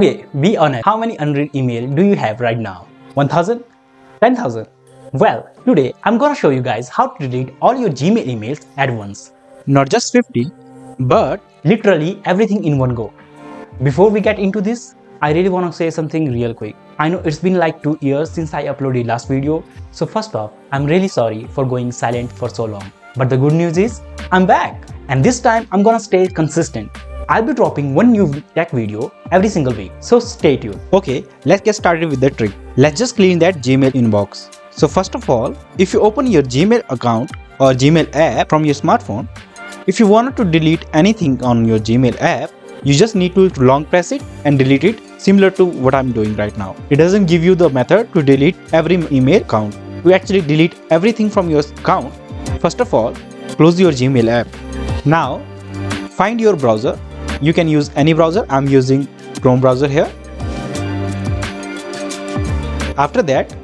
Okay, be honest. How many unread email do you have right now? 1000? 10,000? Well, today I'm gonna show you guys how to delete all your Gmail emails at once. Not just 50, but literally everything in one go. Before we get into this, I really wanna say something real quick. I know it's been like 2 years since I uploaded last video, so first off, I'm really sorry for going silent for so long. But the good news is, I'm back! And this time, I'm gonna stay consistent. I'll be dropping one new tech video every single week, so stay tuned. Okay, let's get started with the trick. Let's just clean that Gmail inbox. So first of all, if you open your Gmail account or Gmail app from your smartphone, if you wanted to delete anything on your Gmail app, you just need to long press it and delete it, similar to what I'm doing right now. It doesn't give you the method to delete every email account. To actually delete everything from your account, first of all, close your Gmail app. Now, find your browser. You can use any browser. I'm using Chrome browser here. After that,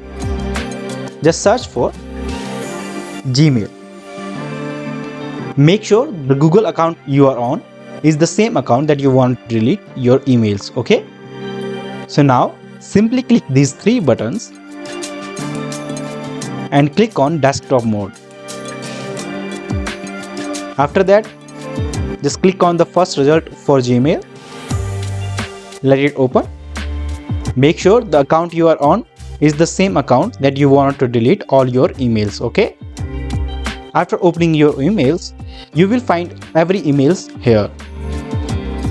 just search for Gmail. Make sure the Google account you are on is the same account that you want to delete your emails, okay? So now, simply click these three buttons and click on desktop mode. After that, just click on the first result for Gmail. Let it open. Make sure the account you are on is the same account that you want to delete all your emails, okay? After opening your emails, you will find every emails here.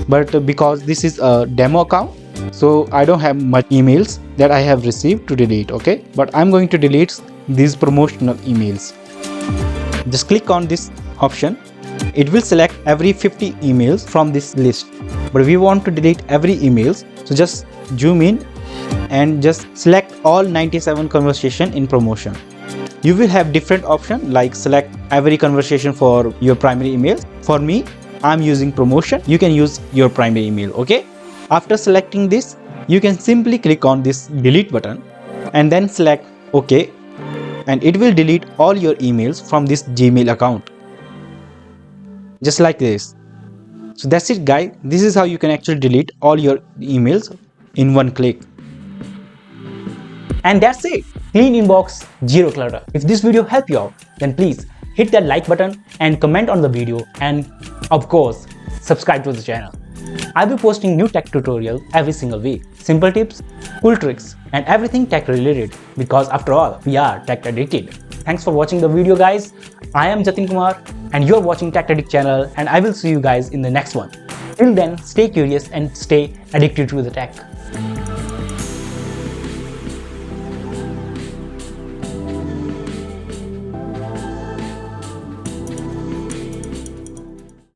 But because this is a demo account, so I don't have much emails that I have received to delete, okay? But I'm going to delete these promotional emails. Just click on this option. It will select every 50 emails from this list. But we want to delete every emails, so just zoom in and just select all 97 conversation in promotion. You will have different options like select every conversation for your primary email. For me, I'm using promotion. You can use your primary email, okay? After selecting this, you can simply click on this delete button and then select OK, and it will delete all your emails from this Gmail account. Just like this. So that's it, guys. This is how you can actually delete all your emails in one click. And that's it! Clean inbox, zero clutter. If this video helped you out, then please hit that like button and comment on the video, and of course, subscribe to the channel. I'll be posting new tech tutorials every single week. Simple tips, cool tricks, and everything tech related, because after all, we are tech addicted. Thanks for watching the video, guys. I am Jatin Kumar and you're watching Tech Addict channel, and I will see you guys in the next one. Till then, stay curious and stay addicted to the tech.